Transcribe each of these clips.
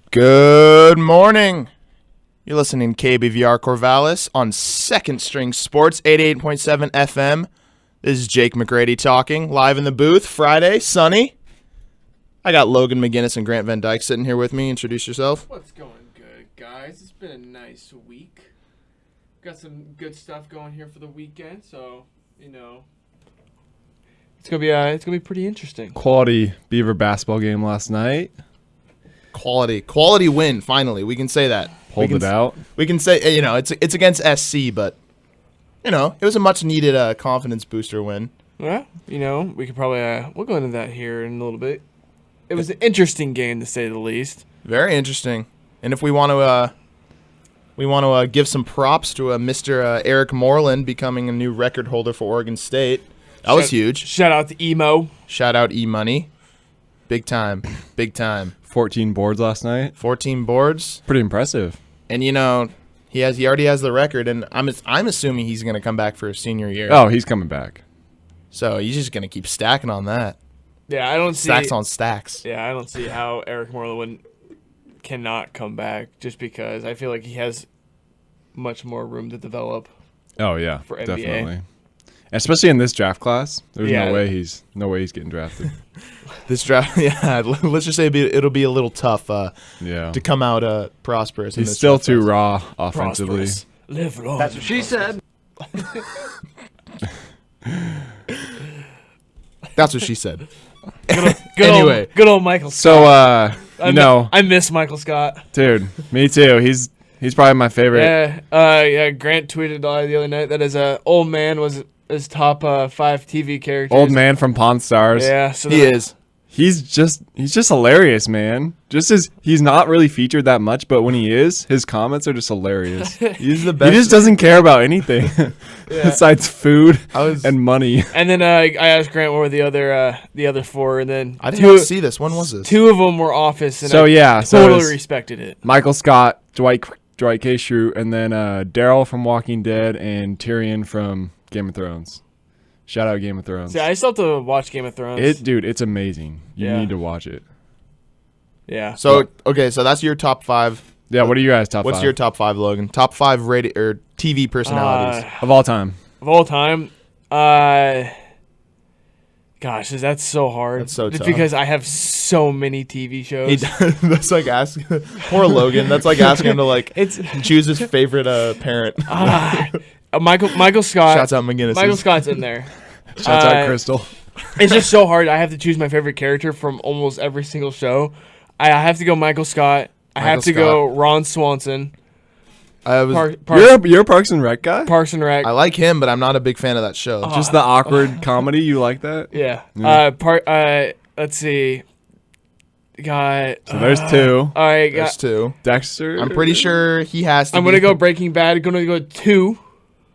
Good morning. You're listening to KBVR Corvallis on Second String Sports, 88.7 FM. This is Jake McGrady talking, live in the booth, Friday, sunny. I got Logan McGinnis and Grant Van Dyke sitting here with me. Introduce yourself. What's going good, guys? It's been a nice week. Got some good stuff going here for the weekend, so, it's gonna be pretty interesting. Quality Beaver basketball game last night. Quality win, finally. We can say that. Hold it out. We can say, it's against SC, but, it was a much-needed confidence booster win. Well, we could probably, we'll go into that here in a little bit. It was an interesting game, to say the least. Very interesting. And if we want to give some props to Mr. Eric Moreland becoming a new record holder for Oregon State. That was huge. Shout out to Emo. Shout out E-Money. Big time. 14 boards last night. 14 boards. Pretty impressive. And he already has the record, and I'm assuming he's going to come back for his senior year. Oh, he's coming back. So he's just going to keep stacking on that. Yeah, I don't see stacks on stacks. Yeah, I don't see how Eric Moreland cannot come back, just because I feel like he has much more room to develop. Oh yeah, for NBA. Definitely. Especially in this draft class, there's Yeah. no way he's getting drafted. This draft, yeah. Let's just say it'll be a little tough. To come out prosperous. He's still too raw offensively. Prosperous. Live long. That's what she said. That's what she said. Anyway, good old Michael So, Scott. I miss Michael Scott. Dude, me too. He's probably my favorite. Yeah. Grant tweeted the other night that his old man was his top 5 TV characters. Old man from Pawn Stars. Yeah, so he is. He's just hilarious, man. He's not really featured that much, but when he is, his comments are just hilarious. He's the best. He just doesn't care about anything besides food and money. And then I asked Grant what were the other 4, and then I didn't see this. When was this? 2 of them were Office, and I totally respected it. Michael Scott, Dwight K. Schrute, and then Daryl from Walking Dead and Tyrion from Game of Thrones. Shout out Game of Thrones. See, I still have to watch Game of Thrones. It's amazing. You need to watch it. Yeah. So that's your top 5. Yeah, what are you guys' top 5? What's your top 5, Logan? Top 5 rated or TV personalities of all time? Gosh, that's so hard. That's so tough. Because I have so many TV shows. That's like asking poor Logan. That's like asking him to choose his favorite parent. Michael Scott. Shouts out McGinnis. Michael Scott's in there. Shouts out Crystal. It's just so hard. I have to choose my favorite character from almost every single show. I have to go Michael Scott. I have to go Ron Swanson. You're a Parks and Rec guy? Parks and Rec. I like him, but I'm not a big fan of that show. Just the awkward comedy. You like that? Yeah. Let's see. So there's 2. All right. There's 2. Dexter. I'm pretty sure he has to. I'm gonna go Breaking Bad. I'm gonna go 2.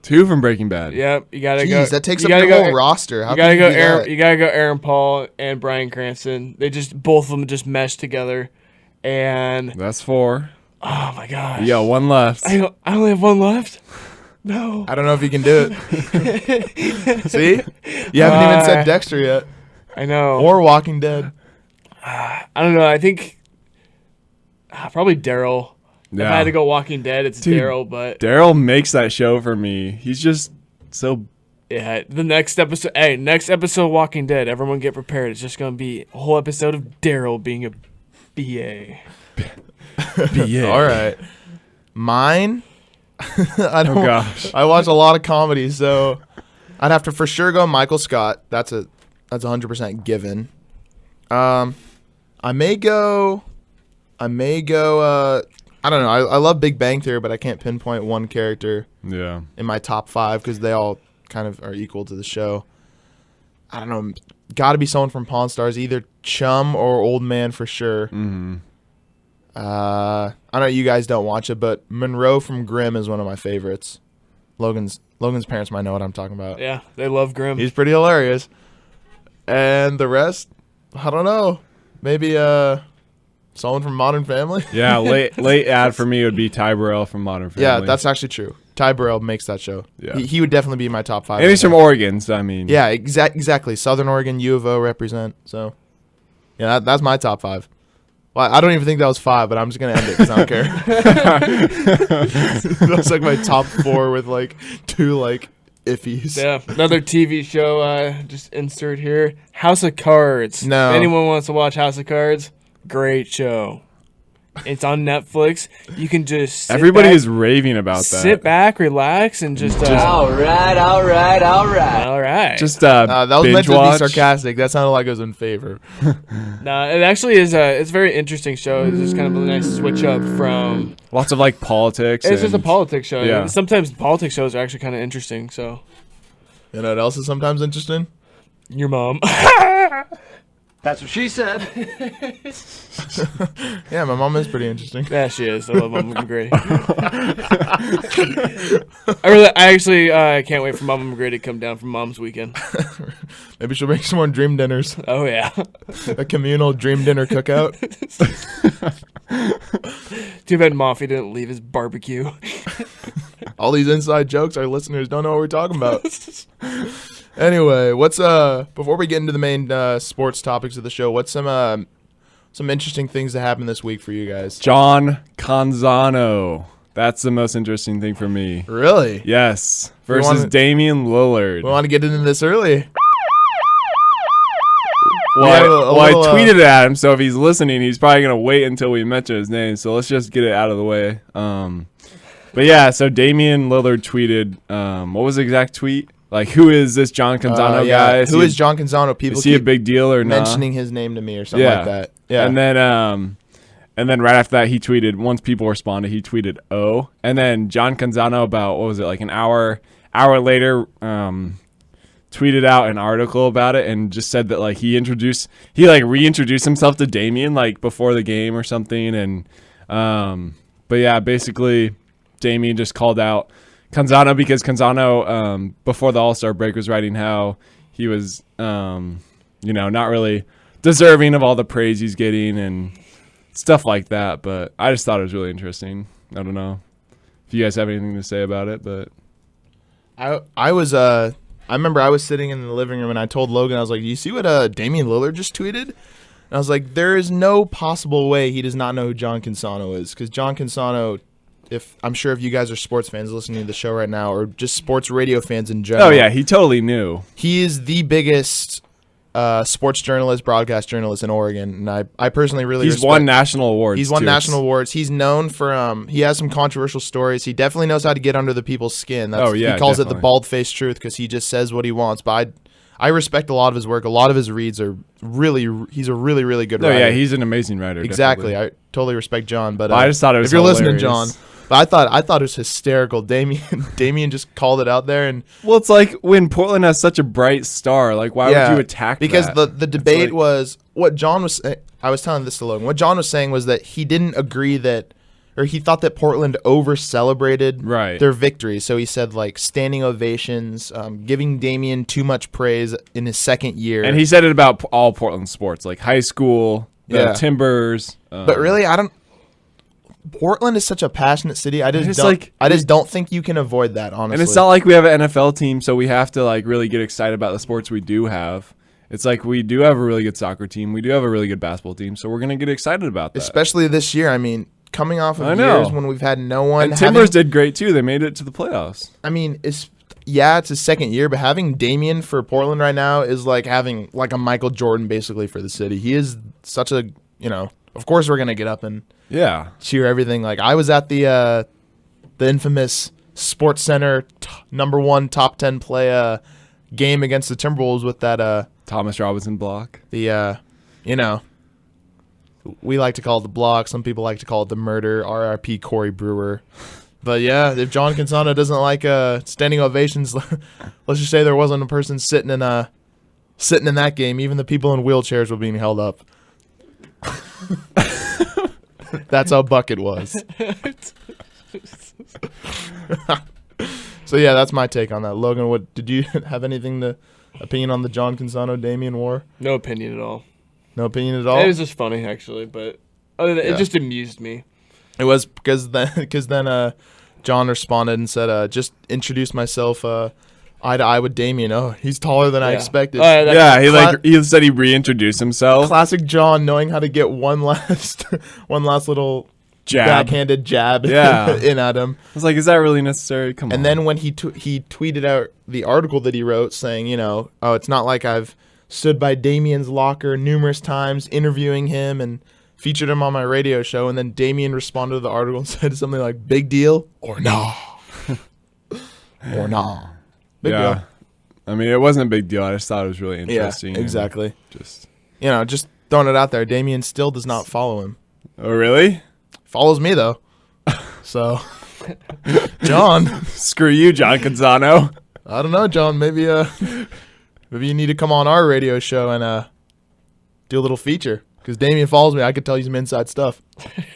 2 from Breaking Bad. Yep, you gotta go. Jeez, that takes up your whole roster. How you gotta can go. do that? You gotta go. Aaron Paul and Bryan Cranston. Both of them just mesh together, and that's 4. Oh my gosh. You got 1 left. I only have 1 left. No. I don't know if you can do it. See, you haven't even said Dexter yet. I know. Or Walking Dead. I don't know. I think probably Daryl. Yeah. If I had to go Walking Dead, it's Daryl. But Daryl makes that show for me. He's just so. Yeah. The next episode. Hey, next episode of Walking Dead. Everyone get prepared. It's just gonna be a whole episode of Daryl being a BA. BA. All right. Mine. I gosh. I watch a lot of comedies, so I'd have to for sure go Michael Scott. That's 100% given. I may go. I don't know. I love Big Bang Theory, but I can't pinpoint one character. Yeah. In my top 5 because they all kind of are equal to the show. I don't know. Got to be someone from Pawn Stars, either Chum or Old Man for sure. Mm-hmm. I know you guys don't watch it, but Monroe from Grimm is one of my favorites. Logan's parents might know what I'm talking about. Yeah, they love Grimm. He's pretty hilarious. And the rest, I don't know. Maybe someone from Modern Family. Yeah, late ad for me would be Ty Burrell from Modern Family. Yeah, that's actually true. Ty Burrell makes that show. Yeah. He would definitely be my top 5. And he's from Oregon, so I mean. Yeah, exactly. Southern Oregon, U of O represent. So, yeah, that's my top 5. Well, I don't even think that was 5, but I'm just gonna end it because I don't care. That's like my top 4 with like 2 like iffies. Yeah, another TV show. Just insert here. House of Cards. No. If anyone wants to watch House of Cards, great show. It's on Netflix. You can just Everybody is raving about that. Sit back, relax, and just all right. Just that was meant binge to be watch. sarcastic. That sounded like it was in favor. No, it actually is. It's a very interesting show. It's just kind of a nice switch up from. Lots of like politics. It's just a and- politics show. Yeah. Sometimes politics shows are actually kind of interesting. So, You know what else is sometimes interesting? your mom. That's what she said. Yeah, my mom is pretty interesting. Yeah, she is. I love Mama McGrady. I actually can't wait for Mama McGrady to come down from Mom's weekend. Maybe she'll make some more dream dinners. Oh yeah. A communal dream dinner cookout. Too bad Moffy didn't leave his barbecue. All these inside jokes, our listeners don't know what we're talking about. Anyway, what's before we get into the main sports topics of the show, what's some interesting things that happened this week for you guys? John Canzano. That's the most interesting thing for me. Really? Yes. We Versus wanna- Damian Lillard. We want to get into this early. Well, have I a little, tweeted at him, so if he's listening, he's probably going to wait until we mention his name. So let's just get it out of the way. But yeah, so Damian Lillard tweeted, what was the exact tweet? Like, who is this John Canzano guy? Who is John Canzano? People Is he a keep big deal or not? mentioning his name to me or something like that. Yeah. And then right after that, he tweeted, once people responded, he tweeted, oh. And then John Canzano, about, what was it, like an hour later, tweeted out an article about it and just said that, like, he reintroduced himself to Damian, like, before the game or something. And, but yeah, basically, Damian just called out Canzano because Canzano, before the All-Star break, was writing how he was, not really deserving of all the praise he's getting and stuff like that. But I just thought it was really interesting. I don't know if you guys have anything to say about it, but I remember I was sitting in the living room and I told Logan, I was like, do you see what Damian Lillard just tweeted? And I was like, there is no possible way he does not know who John Canzano is, because John Canzano, I'm sure if you guys are sports fans listening to the show right now, or just sports radio fans in general. oh yeah, he totally knew. He is the biggest sports journalist, broadcast journalist in Oregon, and I personally really He's respect. won national awards. He's won too. national awards. He's known for he has some controversial stories. He definitely knows how to get under the people's skin. He calls it the definitely. bald-faced truth because he just says what he wants. But I respect a lot of his work. A lot of his reads are he's a really, really good Oh writer. yeah, he's an amazing writer. exactly. definitely. I totally respect John. But I just thought it was if you're listening, hilarious. John. But I thought it was hysterical. Damian just called it out there, and Well, it's like when Portland has such a bright star. Like, why would you attack because that? the debate like- was what John was. I was telling this to Logan. What John was saying was that he didn't agree that, or he thought that Portland over celebrated Right. their victory. So he said like standing ovations, giving Damian too much praise in his second year. And he said it about all Portland sports, like high school, the Yeah. Timbers. but really, I don't. Portland is such a passionate city. I It's just don't think you can avoid that. Honestly, and it's not like we have an NFL team, so we have to like really get excited about the sports we do have. It's like we do have a really good soccer team. We do have a really good basketball team, so we're gonna get excited about that. especially this year. I mean, coming off I of know. years when we've had no one. And Timbers did great too. They made it to the playoffs. I mean, it's his second year, but having Damian for Portland right now is like having like a Michael Jordan basically for the city. He is such a, of course we're going to get up and Yeah. cheer everything. Like I was at the infamous Sports Center number 1 top 10 play game against the Timberwolves with that Thomas Robinson block. we like to call it the block. Some people like to call it the murder. RRP Corey Brewer. But yeah, if John Canzano doesn't like standing ovations, let's just say there wasn't a person sitting in that game. Even the people in wheelchairs were being held up. That's how buck it was. So yeah, that's my take on that. Logan, what did you have anything opinion on the John Canzano Damian war? No opinion at all. No opinion at all. It was just funny actually, but other than, Yeah. it just amused me. It was because then John responded and said, just introduce myself. eye to eye with Damien. Oh, he's taller than I Yeah. expected. He said he reintroduced himself. Classic John knowing how to get one last little Jab. backhanded jab Yeah. in at him. I was like, is that really necessary? Come on. And then when he tweeted out the article that he wrote saying, oh, it's not like I've stood by Damien's locker numerous times interviewing him and featured him on my radio show. And then Damien responded to the article and said something like, big deal or nah. Or nah. Big deal. I mean, it wasn't a big deal. I just thought it was really interesting. Yeah, exactly. Just throwing it out there. Damien still does not follow him. Oh, really? Follows me, though. So, John. Screw you, John Canzano. I don't know, John. Maybe you need to come on our radio show and do a little feature. Because Damien follows me. I could tell you some inside stuff.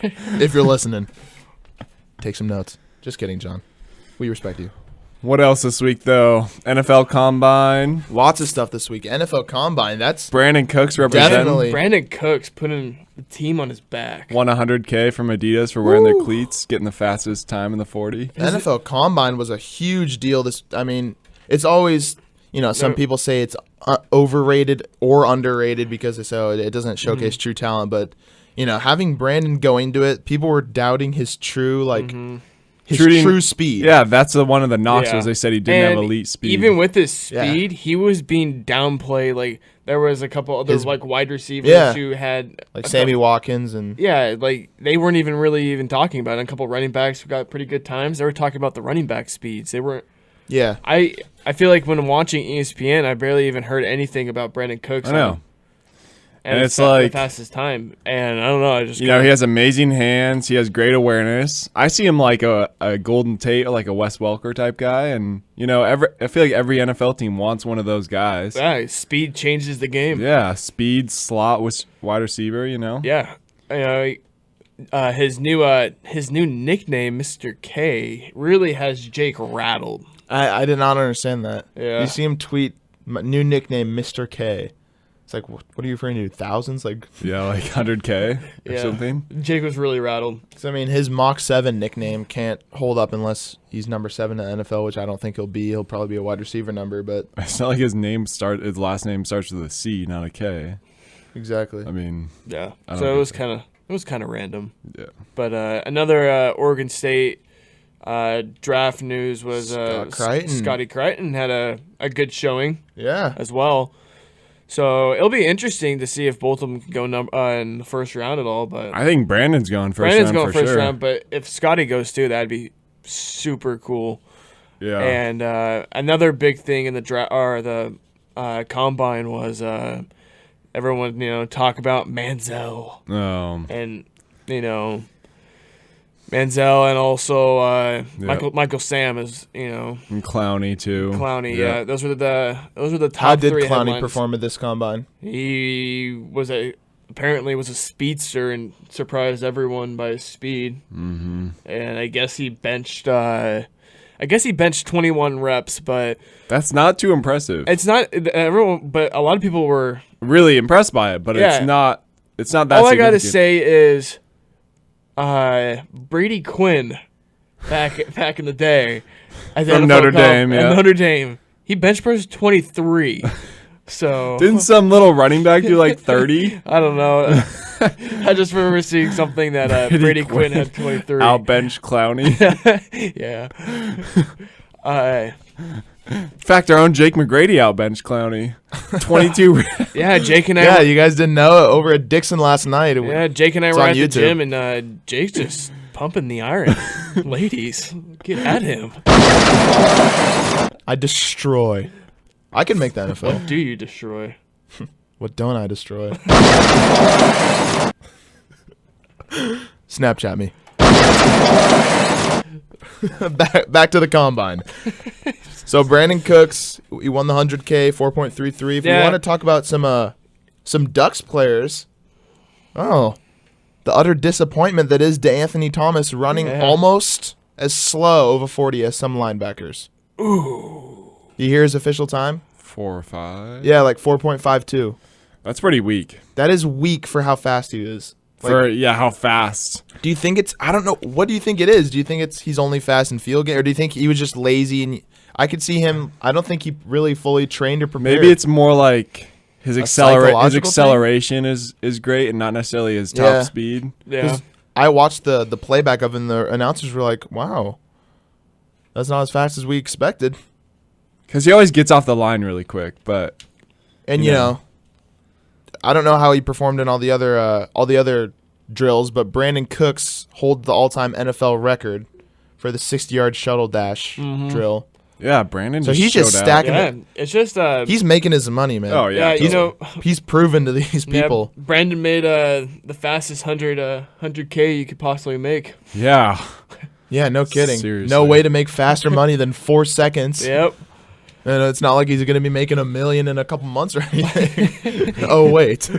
If you're listening. Take some notes. Just kidding, John. We respect you. What else this week, though? NFL Combine. Lots of stuff this week. NFL Combine. That's Brandin Cooks representing. Definitely. Brandin Cooks putting the team on his back. Won $100K from Adidas for wearing their cleats, getting the fastest time in the 40. NFL Combine was a huge deal. It's always, some people say it's overrated or underrated because they say it doesn't showcase true talent. But, having Brandin go into it, people were doubting his true, true speed. Yeah, that's one of the knocks Yeah. was they said he didn't have And elite speed. Even with his speed, he was being downplayed. Like, there was a couple other wide receivers who had Sammy Watkins and they weren't even really talking about it. And a couple running backs who got pretty good times. They were talking about the running back speeds. They weren't. yeah. I feel like when watching ESPN, I barely even heard anything about Brandin Cooks. I know. And it's like the fastest time. And I don't know. I just he has amazing hands. He has great awareness. I see him like a Golden Tate or like a Wes Welker type guy. And, I feel like every NFL team wants one of those guys. speed changes the game. Yeah, speed, slot, wide receiver, Yeah. His new nickname, Mr. K, really has Jake rattled. I did not understand that. Yeah. You see him tweet, new nickname, Mr. K. It's like, what are you referring to? Thousands? Yeah, like 100K or something. Jake was really rattled. So, his Mach 7 nickname can't hold up unless he's number 7 in the NFL, which I don't think he'll be. He'll probably be a wide receiver number, but It's not like his last name starts with a C, not a K. exactly. Yeah. I don't So it think was kind of random. Yeah. But another Oregon State draft news was Scotty Crichton had a good showing Yeah. as well. So it'll be interesting to see if both of them can go in the first round at all. But I think Brandon's going first Brandon's round going for first sure. round. But if Scotty goes too, that'd be super cool. Yeah. And another big thing in the combine was everyone talk about Manziel and Manziel and also Michael Sam is and Clowney too. Clowney. Yeah, those were the top How did three Clowney headlines. perform at this combine? He apparently was a speedster and surprised everyone by his speed. Mm-hmm. And I guess he benched 21 reps, but That's not too impressive. it's not everyone. But a lot of people were. Really impressed by it, but it's not that All I gotta significant. say is, Brady Quinn, back in the day, From Notre Dame, yeah. Notre Dame, he bench pressed 23. So Didn't some little running back do like 30? I don't know. I just remember seeing something that Brady Quinn had 23. Outbench Clowney. Yeah. In fact, our own Jake McGrady outbenched Clowney. 22. Yeah, Jake and I. Yeah, you guys didn't know it over at Dixon last night. Yeah, Jake and I It's were on at the YouTube. gym, and Jake's just pumping the iron. Ladies, get at him. I destroy. I can make the NFL. What do you destroy? What don't I destroy? Snapchat me. back to the combine. So Brandin Cooks, he won the 100K, 4.33. If we want to talk about some Ducks players, the utter disappointment that is DeAnthony Thomas running almost as slow over 40 as some linebackers. Ooh. You hear his official time? 4 or 5. Yeah, like 4.52. That's pretty weak. That is weak for how fast he is. How fast. Do you think it's? I don't know. What do you think it is? Do you think he's only fast in field game, or do you think he was just lazy? And I could see him. I don't think he really fully trained or prepared. Maybe it's more like his psychological acceleration is great and not necessarily his top speed. Yeah. I watched the playback of it, and the announcers were like, "Wow, that's not as fast as we expected." Because he always gets off the line really quick, but you know, I don't know how he performed in all the other drills, but Brandin Cooks holds the all-time NFL record for the 60-yard shuttle dash drill. yeah, Brandon. So he's just stacking Yeah. it. It's just He's making his money, man. Oh yeah, Yeah, He's proven to these people. Yeah, Brandon made the fastest 100K you could possibly make. yeah. Yeah, no kidding. Seriously. No way to make faster money than 4 seconds. Yep. And it's not like he's going to be making $1 million in a couple months or anything. Oh, wait.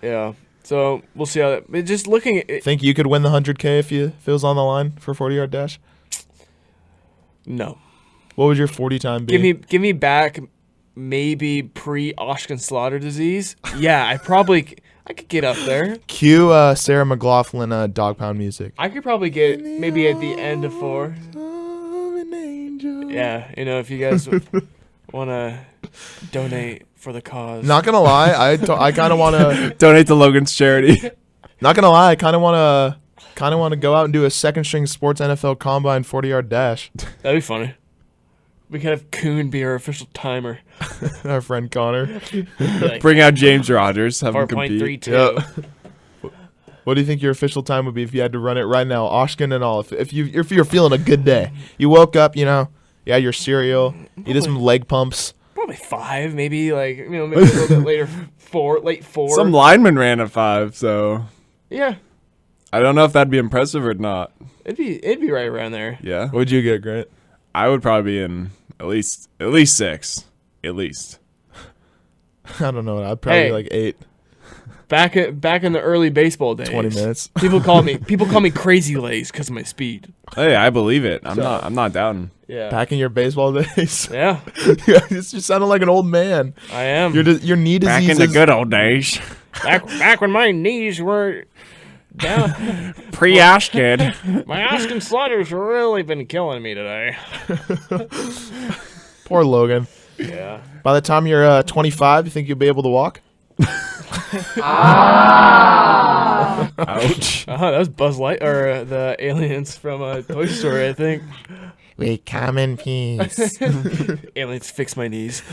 Yeah. So we'll see how that. Just looking at it. Think you could win the 100K if it was on the line for a 40-yard dash? No. What would your 40 time be? Give me back maybe pre-Oshkin slaughter disease. Yeah, I could get up there. Cue Sarah McLaughlin dog pound music. I could probably get maybe at the end of 4. Yeah, if you guys want to donate for the cause. Not gonna lie, I kind of want to. Donate to Logan's charity. Not gonna lie, I kind of want to go out and do a second string sports NFL combine 40-yard dash. That'd be funny. We could have Kuhn be our official timer. Our friend Connor. Like Bring out James Rogers. Have him compete. 4.32. What do you think your official time would be if you had to run it right now, Oshkin and all? If you're feeling a good day, you woke up, you had your cereal, you did some leg pumps. Probably 5, maybe maybe a little bit later. Late 4. Some lineman ran a 5, so Yeah, I don't know if that'd be impressive or not. it'd be right around there. Yeah, What'd you get, Grant? I would probably be in at least 6, at least. I don't know. I'd probably Hey. be like 8, Back in the early baseball days, 20 minutes. People call me crazy legs because of my speed. Hey, I believe it. I'm not doubting. Yeah, Back in your baseball days. yeah, You sounded like an old man. I am. Your knee Back disease in the good old days, back when my knees were down. pre-Ashkid. My Oshkin Slaughter's really been killing me today. Poor Logan. Yeah. By the time you're 25, you think you'll be able to walk? Ouch. That was Buzz Light or the aliens from Toy Story, I think. We come in peace. Aliens fix my knees.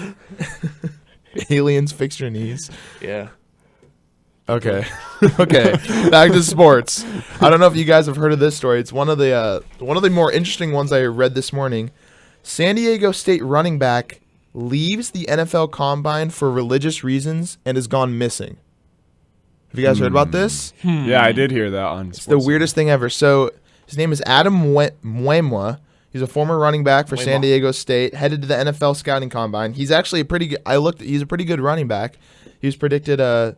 Aliens fix your knees. Yeah. Okay. Okay. Back to sports. I don't know if you guys have heard of this story. It's one of the more interesting ones I read this morning. San Diego State running back leaves the NFL Combine for religious reasons and has gone missing. Have you guys heard about this? Yeah, I did hear that on. It's the weirdest thing ever. So his name is Adam Mwemwa. He's a former running back for San Diego State, headed to the NFL scouting combine. He's actually he's a pretty good running back. He was predicted a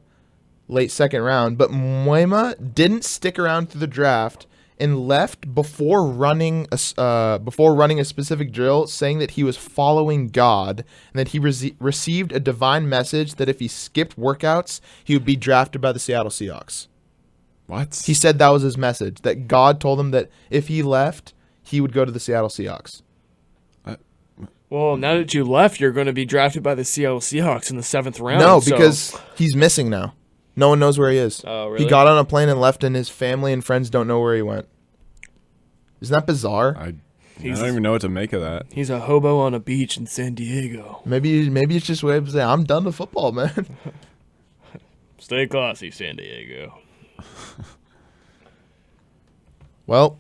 late second round, but Mwema didn't stick around through the draft and left before running a specific drill, saying that he was following God and that he received a divine message that if he skipped workouts, he would be drafted by the Seattle Seahawks. What? He said that was his message, that God told him that if he left, he would go to the Seattle Seahawks. Well, now that you left, you're going to be drafted by the Seattle Seahawks in the 7th round. No, so- because he's missing now. No one knows where he is. Oh, really? He got on a plane and left, and his family and friends don't know where he went. Isn't that bizarre? I don't even know what to make of that. He's a hobo on a beach in San Diego. Maybe it's just a way of saying, I'm done with football, man. Stay classy, San Diego. Well,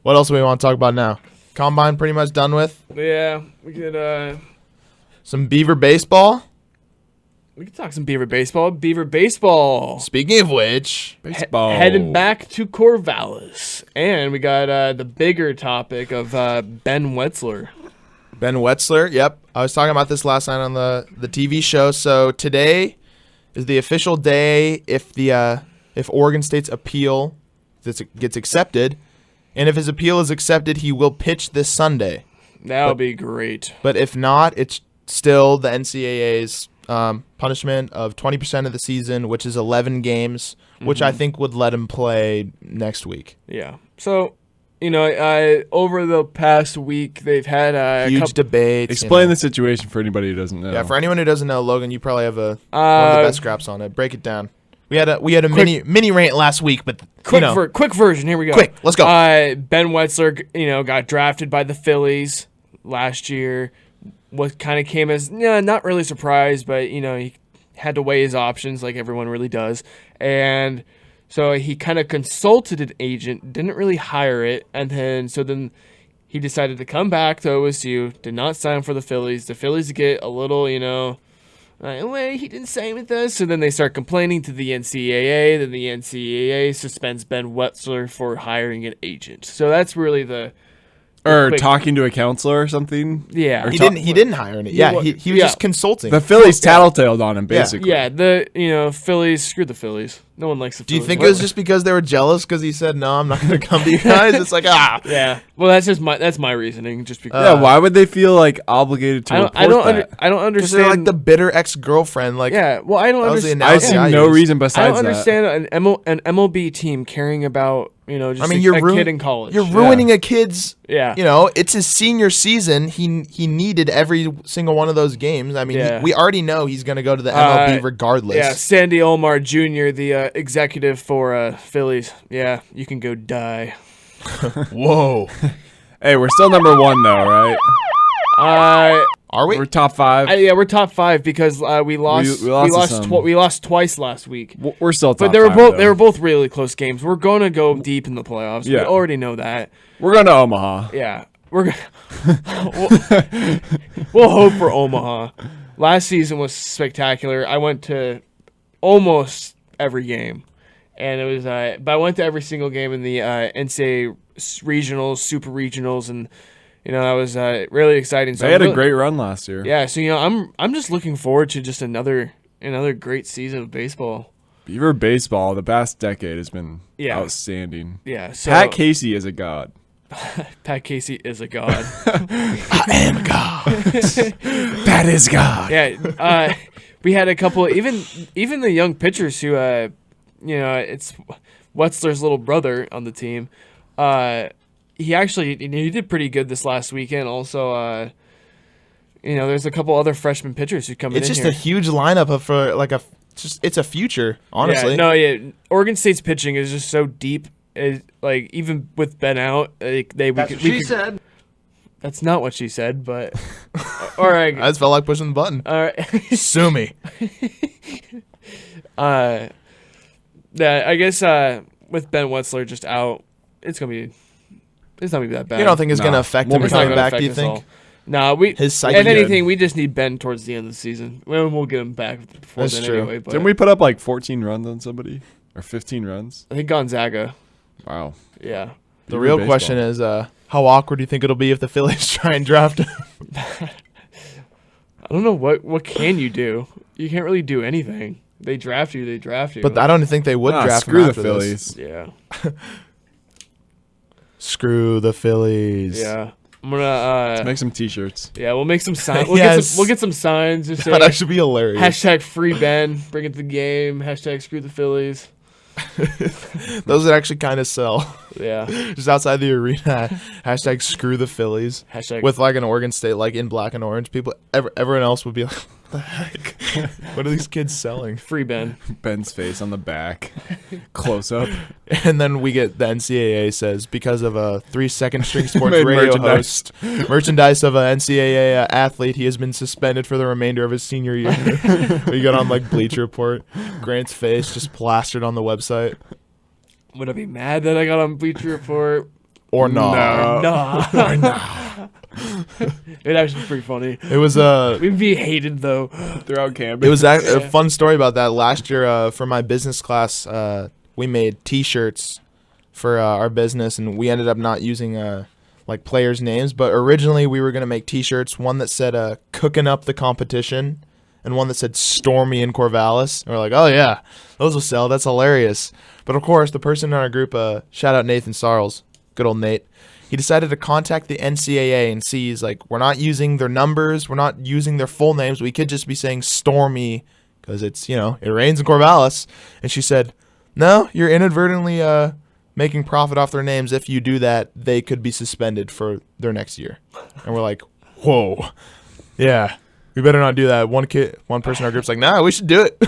what else do we want to talk about now? Combine pretty much done with. Yeah, we could Some Beaver baseball. We could talk some Beaver baseball. Beaver baseball. Speaking of which, Baseball. Headed back to Corvallis. And we got the bigger topic of Ben Wetzler. Ben Wetzler. Yep, I was talking about this last night on the TV show. So today is the official day if Oregon State's appeal gets accepted, and if his appeal is accepted, he will pitch this Sunday. That would be great. But if not, it's still the NCAA's punishment of 20% of the season, which is 11 games, which I think would let him play next week. Yeah. So, over the past week they've had a Huge debates. Explain the situation for anybody who doesn't know. Yeah, for anyone who doesn't know, Logan, you probably have one of the best scraps on it. Break it down. We had a mini rant last week, but quick version. Here we go. Quick, let's go. Ben Wetzler, got drafted by the Phillies last year. What kind of came as not really surprised, but he had to weigh his options like everyone really does, and so he kind of consulted an agent, didn't really hire it, and then he decided to come back to OSU, did not sign for the Phillies. The Phillies get a little, wait, he didn't sign with us. So then they start complaining to the NCAA. Then the NCAA suspends Ben Wetzler for hiring an agent. So that's really talking to a counselor or something. Yeah, he didn't hire any. Yeah, he was just consulting. The Phillies tattletaled on him basically. Yeah, the Phillies. Screw the Phillies. No one likes the Do Phillies. you think it was just because they were jealous because he said no, I'm not going to come to you guys? It's like Yeah. Well, that's my reasoning. Just because. Yeah. Why would they feel like obligated to report that? I don't understand. Because they're like the bitter ex-girlfriend. Like yeah. Well, I don't understand. I see no reason besides that. I don't understand an MLB team caring about just a kid in college. You're ruining a kid's. Yeah. It's his senior season. He needed every single one of those games. I mean, we already know he's going to go to the MLB regardless. Yeah. Sandy Alomar Jr., the executive for Phillies. Yeah, you can go die. Whoa. Hey, we're still number 1 though, right? Are we? We're top 5. Yeah, we're top 5 because we lost. We lost twice last week. We're still top 5. But they were both really close games. We're going to go deep in the playoffs. Yeah. We already know that. We're going to Omaha. Yeah, we'll hope for Omaha. Last season was spectacular. I went to almost every game, and it was. But I went to every single game in the NCAA regionals, super regionals, and that was really exciting. So They had a great run last year. Yeah, so I'm just looking forward to just another great season of baseball. Beaver baseball, the past decade has been outstanding. Yeah, so Pat Casey is a god. Pat Casey is a god. I am God. That is God. Yeah, we had a couple. Even the young pitchers who, it's Wetzler's little brother on the team. He actually he did pretty good this last weekend. Also, there's a couple other freshman pitchers who come in. It's just here. a huge lineup for like it's a future, honestly. Yeah, Oregon State's pitching is just so deep. Like even with Ben out, She said. That's not what she said, but all right. I just felt like pushing the button. All right. Sue me. Yeah, I guess with Ben Wetzler just out, it's not gonna be that bad. You don't think it's going to affect him It's not coming gonna back, affect do you us think? all. No, His psyche if anything, good. we just need Ben towards the end of the season. Well, we'll get him back before That's then true. anyway. But Didn't we put up like 14 runs on somebody? Or 15 runs? I think Gonzaga. Wow. Yeah. The real baseball. question is, how awkward do you think it'll be if the Phillies try and draft him? I don't know what can you do. You can't really do anything. They draft you. But I don't think they would draft screw him the after this. Phillies. Yeah. Screw the Phillies. Yeah. I'm gonna Make some t-shirts. yeah, we'll make some signs. Yes. We'll get some signs. Just That'd say actually be hilarious. hashtag free Ben, bring it to the game. Hashtag screw the Phillies. Those would actually kind of sell. Yeah. Just outside the arena. Hashtag screw the Phillies. Hashtag With like an Oregon State, like in black and orange. Everyone else would be like, what the heck? What are these kids selling? free Ben. Ben's face on the back. Close up. And then we get the NCAA says, because of a 3 second string sports Made radio merchandise. merchandise of an NCAA athlete, he has been suspended for the remainder of his senior year. We got on like Bleacher Report. Grant's face just plastered on the website. Would I be mad that I got on Bleacher Report? Or not. No. It'd actually be pretty funny. It was We'd be hated though. Throughout campus. It was a fun story about that. Last year, for my business class, we made T-shirts for our business, and we ended up not using like players' names. But originally, we were gonna make T-shirts. One that said "Cooking Up the Competition," and one that said "Stormy in Corvallis." And we're like, "Oh yeah, those will sell. That's hilarious." But of course, the person in our group, shout out Nathan Sarles, good old Nate. He decided to contact the NCAA and see, he's like, we're not using their numbers, we're not using their full names. We could just be saying Stormy because it's, it rains in Corvallis. And she said, no, you're inadvertently making profit off their names. If you do that, they could be suspended for their next year. And we're like, whoa. Yeah. We better not do that. One person in our group's like, nah, we should do it.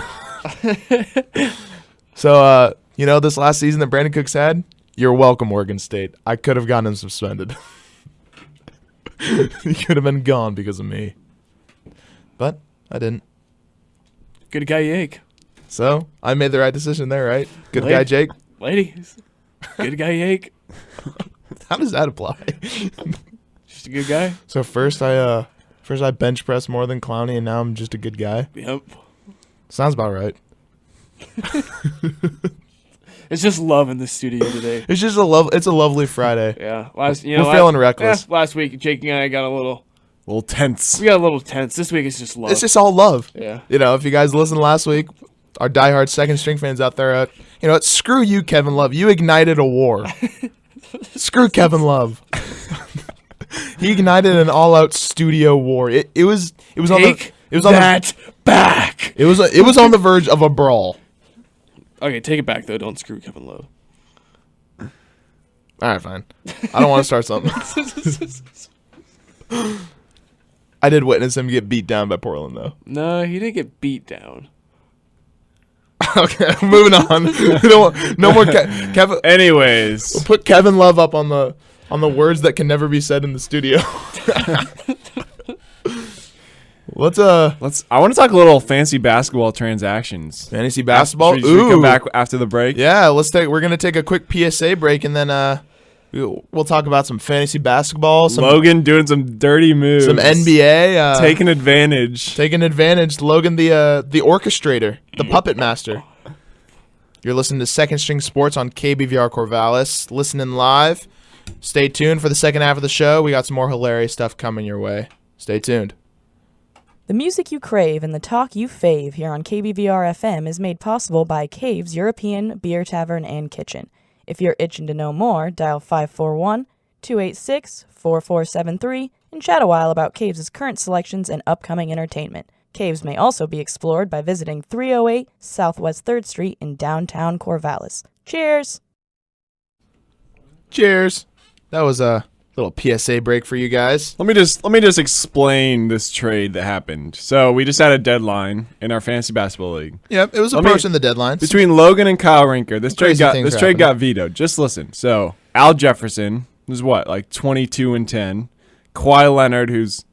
So, this last season that Brandin Cooks had, you're welcome, Oregon State. I could have gotten him suspended. He could have been gone because of me. But I didn't. Good guy, Yake. So I made the right decision there, right? Good guy, Jake. Ladies. Good guy, Yake. How does that apply? Just a good guy. So first I bench press more than Clowney, and now I'm just a good guy. Yep. Sounds about right. It's just love in the studio today. It's a lovely Friday. Yeah. We're feeling reckless. Last week, Jake and I got a little tense. We got a little tense. This week it's just love. It's just all love. Yeah. If you guys listened last week, our diehard second string fans out there, screw you, Kevin Love. You ignited a war. Screw Kevin Love. He ignited an all-out studio war. It was on the back. It was on the verge of a brawl. Okay, take it back though. Don't screw Kevin Love. All right, fine. I don't want to start something. I did witness him get beat down by Portland, though. No, he didn't get beat down. Okay, moving on. No more Kevin. Anyways, We'll put Kevin Love up on the words that can never be said in the studio. I want to talk a little fancy basketball transactions. Fantasy basketball. Should we come back after the break? Yeah, we're gonna take a quick PSA break, and then we'll talk about some fantasy basketball. Logan doing some dirty moves. Some NBA. Taking advantage. Logan, the orchestrator, the puppet master. You're listening to Second String Sports on KBVR Corvallis. Listening live. Stay tuned for the second half of the show. We got some more hilarious stuff coming your way. Stay tuned. The music you crave and the talk you fave here on KBVR FM is made possible by Cave's European Beer Tavern and Kitchen. If you're itching to know more, dial 541-286-4473 and chat a while about Cave's current selections and upcoming entertainment. Caves may also be explored by visiting 308 Southwest 3rd Street in downtown Corvallis. Cheers! Cheers. That was a little PSA break for you guys. Let me just explain this trade that happened. So we just had a deadline in our fantasy basketball league. Yep, it was approaching the deadlines. Between Logan and Kyle Rinker, this trade happened. got vetoed. Just listen. So Al Jefferson was like 22-10. Kawhi Leonard, who's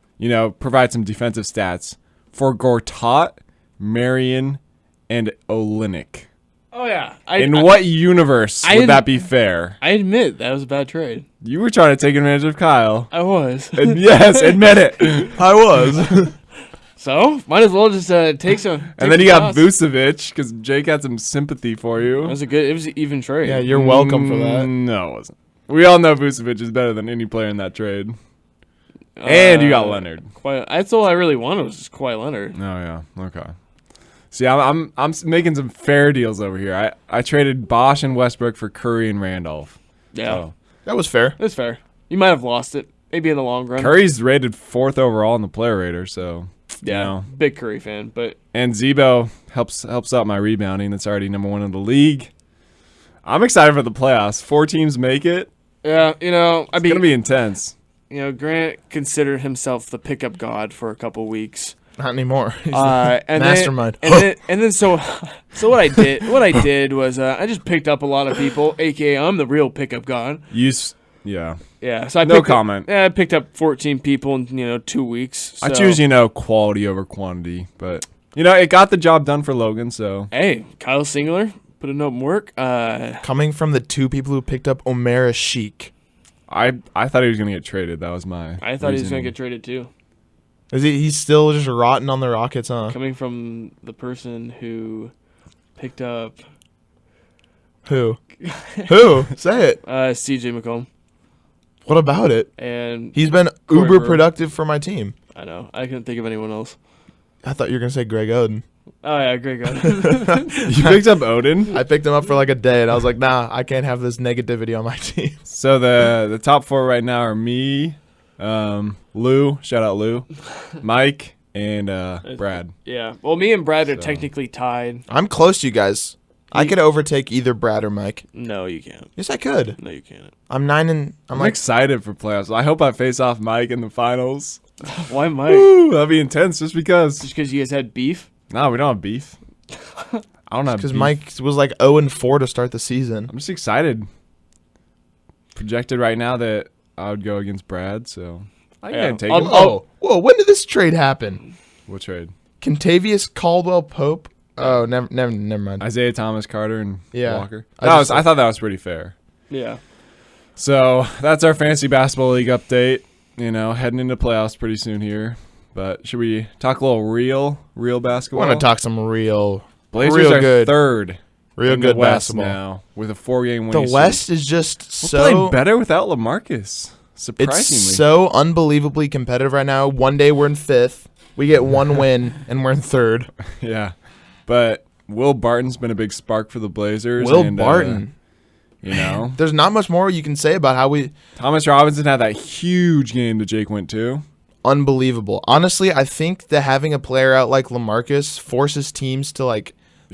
provides some defensive stats, for Gortat, Marion, and Olynyk. Oh yeah. In what universe would that be fair? I admit that was a bad trade. You were trying to take advantage of Kyle. I was. Yes, admit it. I was. So might as well just take some. And then you got Vucevic because Jake had some sympathy for you. It was an even trade. Yeah, you're welcome for that. No, it wasn't. We all know Vucevic is better than any player in that trade. And you got Leonard. That's all I really wanted was just Kawhi Leonard. Oh yeah, okay. See, I'm making some fair deals over here. I traded Bosch and Westbrook for Curry and Randolph. Yeah, so. That was fair. That's fair. You might have lost it, maybe in the long run. Curry's rated 4th overall in the player rater, so yeah, big Curry fan. And Zebo helps out my rebounding. That's already number 1 in the league. I'm excited for the playoffs. 4 teams make it. Yeah, it's gonna be intense. Grant considered himself the pickup god for a couple weeks. Not anymore. He's and mastermind. So what I did was I just picked up a lot of people, aka I'm the real pickup god. Yeah. So I picked up 14 people in 2 weeks. So. I choose quality over quantity, but it got the job done for Logan. So hey, Kyle Singler put in work. Coming from the 2 people who picked up Omer Sheik. I thought he was gonna get traded. That was my. I thought he was gonna get traded too. Is he's still just rotting on the Rockets, huh? Coming from the person who picked up who? Who? Say it. CJ McCollum. What about it? And he's been uber productive for my team. I know. I couldn't think of anyone else. I thought you were gonna say Greg Oden. Oh yeah, Greg Oden. You picked up Oden? I picked him up for like a day, and I was like, nah, I can't have this negativity on my team. So the top 4 right now are me, Lou, shout out Lou, Mike, and Brad. Yeah. Well, me and Brad are technically tied. I'm close to you guys. I could overtake either Brad or Mike. No, you can't. Yes, I could. No, you can't. I'm 9 and I'm excited for playoffs. I hope I face off Mike in the finals. Why Mike? Woo, that'll be intense just because. Just because you guys had beef? No, we don't have beef. I don't have because beef. Mike was like 0-4 to start the season. I'm just excited. Projected right now that I would go against Brad, so I can't take him. Whoa, when did this trade happen? What trade? Contavious Caldwell Pope. Oh, never mind. Isaiah Thomas, Carter, and Walker. I thought that was pretty fair. Yeah. So that's our fantasy basketball league update. Heading into playoffs pretty soon here. But should we talk a little real basketball? I want to talk some real Blazers are good, third. real in good the West basketball now with a 4-game winning The streak. West is just We're playing so better without LaMarcus. Surprisingly, it's so unbelievably competitive right now. One day we're in 5th, we get one win, and we're in 3rd. Yeah, but Will Barton's been a big spark for the Blazers. Will Barton. There's not much more you can say about how Thomas Robinson had that huge game that Jake went to. Unbelievable. Honestly, I think that having a player out like LaMarcus forces teams to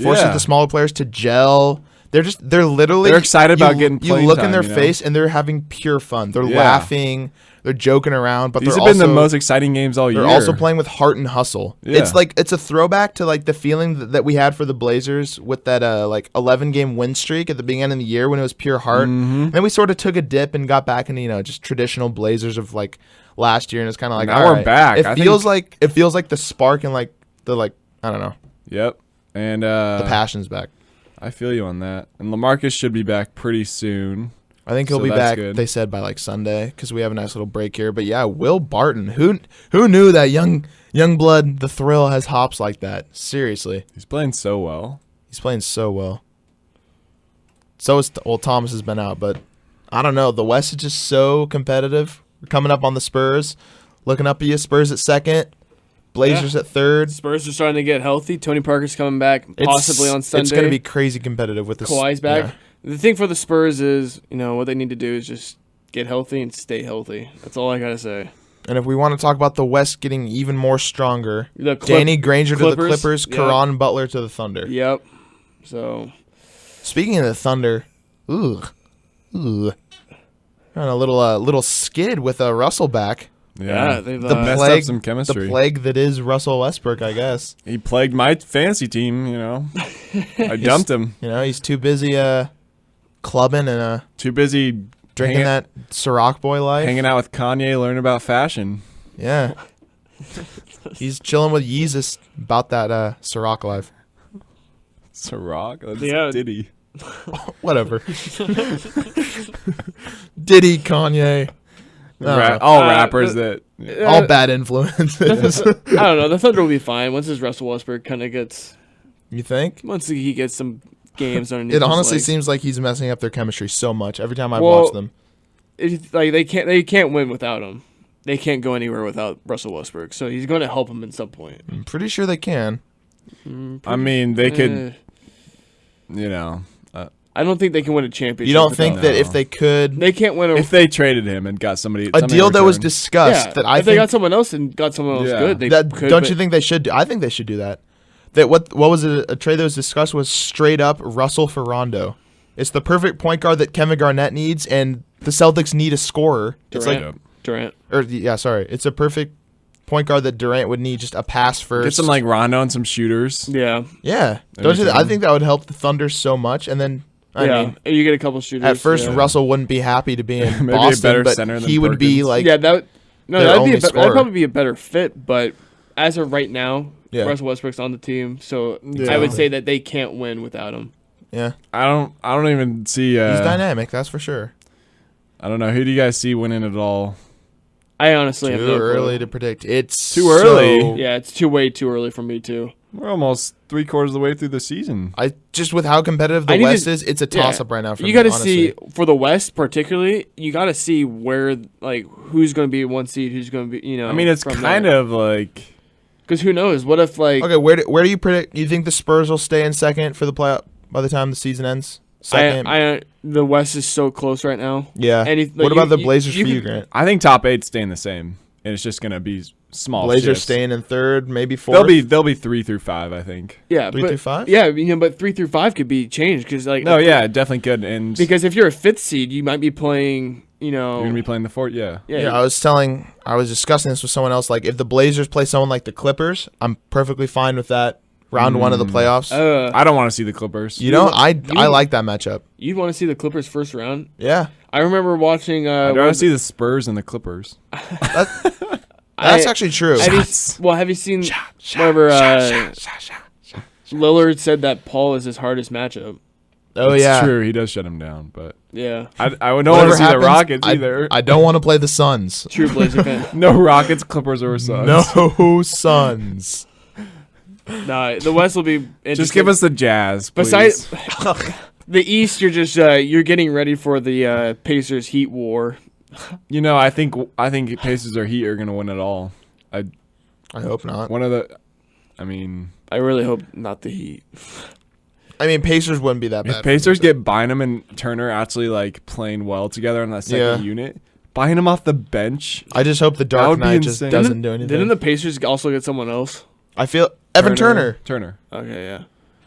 forces the smaller players to gel. They're excited about getting playing You look in time, their face and they're having pure fun. They're laughing, they're joking around, but these they're have been also the most exciting games all year. They're also playing with heart and hustle. Yeah. It's a throwback to the feeling that we had for the Blazers with that 11-game win streak at the beginning of the year when it was pure heart. Mm-hmm. Then we sort of took a dip and got back into just traditional Blazers of last year, and it's kind of like now we're back. It feels like the spark and I don't know. Yep, and the passion's back. I feel you on that. And LaMarcus should be back pretty soon. I think he'll So be that's back. good. They said by Sunday because we have a nice little break here. But yeah, Will Barton. Who knew that young blood, the thrill has hops like that? Seriously, He's playing so well. he's playing so well. So is Thomas has been out, but I don't know. The West is just so competitive. We're coming up on the Spurs. Looking up at you, Spurs at 2nd, Blazers at 3rd. Spurs are starting to get healthy. Tony Parker's coming back possibly on Sunday. It's going to be crazy competitive with this. Kawhi's back. Yeah. The thing for the Spurs is, what they need to do is just get healthy and stay healthy. That's all I got to say. And if we want to talk about the West getting even more stronger, The Danny Granger to the Clippers, Yep. Caron Butler to the Thunder. Yep. So, Speaking of the Thunder, on a little skid with Russell back. yeah they've The messed plague, up some chemistry. The plague that is Russell Westbrook, I guess. He plagued my fantasy team. I dumped him. He's too busy clubbing and Too busy drinking that Ciroc boy life. hanging out with Kanye, learning about fashion. Yeah. He's chilling with Yeezus about that Ciroc life. Ciroc? That's Yeah. Diddy. Whatever. Diddy, Kanye. All rappers that. All bad influences. I don't know. The Thunder will be fine once this Russell Westbrook kind of gets. You think? Once he gets some games underneath. It his honestly legs. seems like he's messing up their chemistry so much every time I've Well, watched them. It's like they can't win without him. They can't go anywhere without Russell Westbrook. So he's going to help him at some point. I'm pretty sure they can. I mean, they could. I don't think they can win a championship. You don't think without that him. if they could, They can't win If they traded him and got somebody. a deal that was returned. discussed Yeah, that I if they think got someone else and got someone else Yeah. good, they that could. don't but you think they should do? I think they should do that. That what was it? A trade that was discussed was straight up Russell for Rondo. It's the perfect point guard that Kevin Garnett needs, and the Celtics need a scorer. It's Durant. It's a perfect point guard that Durant would need, just a pass first. Get some Rondo and some shooters. Yeah. Yeah, don't you? I think that would help the Thunder so much. And then I mean, and you get a couple shooters. at first yeah. Russell wouldn't be happy to be in Maybe a Boston, better but center than he would be Perkins. like, that'd only scorer. probably be a better fit. But as of right now, Yeah. Russell Westbrook's on the team, so Yeah. I would say that they can't win without him. yeah, I don't even see. he's dynamic, that's for sure. I don't know. Who do you guys see winning it all? I honestly have Too no clue. early to predict. It's Too early? so- Yeah, it's way too early for me too. We're almost 3/4 of the way through the season. I just with how competitive the I need West to- is, it's a toss up right now for You me. got to honestly. see for the West particularly. You got to see where who's going to be one seed, who's going to be I mean, it's kind of like because who knows? What if Okay, where do you predict? You think the Spurs will stay in second for the playoff by the time the season ends? Second. the West is so close right now. yeah. And what about the Blazers for you, Grant? I think top 8 staying the same. and it's just gonna be small. Blazers shifts. staying in third, maybe fourth. They'll be 3 through 5, I think. Yeah, 3 through 5. Yeah, but 3 through 5 could be changed because No, yeah, definitely could. And because if you're a 5th seed, you might be playing. you're gonna be playing the 4th. Yeah. Yeah, I was discussing this with someone else. Like, if the Blazers play someone like the Clippers, I'm perfectly fine with that. Round 1 of the playoffs. I don't want to see the Clippers. I like that matchup. You'd want to see the Clippers first round. Yeah, I remember watching. I'd rather see the Spurs and the Clippers. that's actually true. Have you seen whatever Lillard said that Paul is his hardest matchup? Oh It's yeah, true. He does shut him down, but Yeah, I don't want Whatever to see happens, the Rockets either. I don't want to play the Suns. true Blazer fan. No Rockets, Clippers, or Suns. No Suns. Nah, the West will be interesting. Just give us the Jazz, please. Besides the East, you're just you're getting ready for the Pacers Heat war. I think Pacers or Heat are gonna win it all. I hope not. I really hope not the Heat. I mean, Pacers wouldn't be that bad. If Pacers get Bynum and Turner actually playing well together on that second unit, Bynum off the bench. I just hope the That Dark would be Knight just insane. doesn't do anything. Didn't the Pacers also get someone else? I feel Evan Turner. Okay, yeah.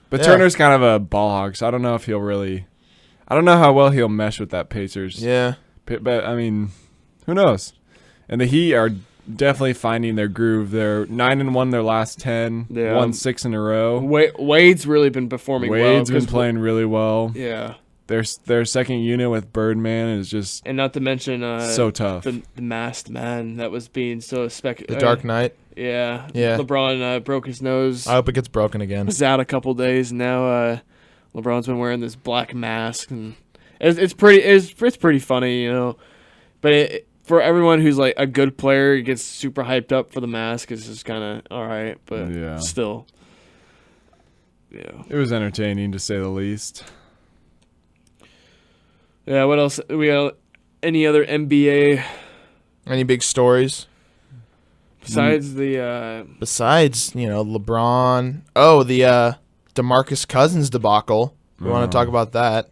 But Yeah. Turner's kind of a ball hog, so I don't know if I don't know how well he'll mesh with that Pacers. Yeah. But I mean, who knows? And the Heat are definitely finding their groove. They're 9-1 their last 10, Yeah. won 6 in a row. Wade's really been performing well. Wade's been playing really well. Yeah. Their second unit with Birdman is just And not to mention so tough. the masked man that was being so The Dark Knight. Yeah. Yeah. LeBron broke his nose. I hope it gets broken again. Was out a couple days. And now LeBron's been wearing this black mask, and it's pretty funny, But for everyone who's like a good player, gets super hyped up for the mask. It's just kind of all right, but still, yeah. It was entertaining to say the least. Yeah. What else? We got any other NBA Any big stories? besides the? Besides, LeBron. Oh, the Demarcus Cousins debacle. We want to talk about that.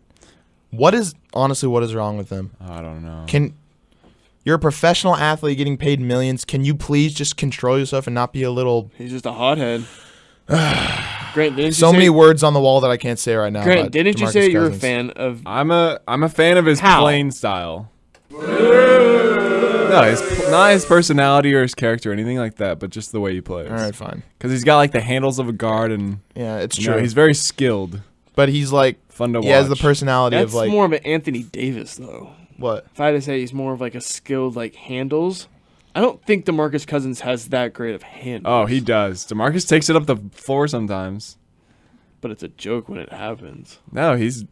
What is wrong with him? I don't know. You're a professional athlete getting paid millions. Can you please just control yourself and not be a little... He's just a hothead. Grant, didn't so many words on the wall that I can't say right now. Grant, didn't you say you're a Cousins. fan of? I'm a fan of his How? playing style. No, not his personality or his character or anything like that, but just the way he plays. All right, fine. Because he's got like the handles of a guard, and Yeah, it's you know, true. he's very skilled. But he's like... Fun to watch. He has the personality That's of like... more of an Anthony Davis, though. What? If I had to say, he's more of like a skilled like handles. I don't think DeMarcus Cousins has that great of handles. Oh, he does. DeMarcus takes it up the floor sometimes. But it's a joke when it happens. No, he's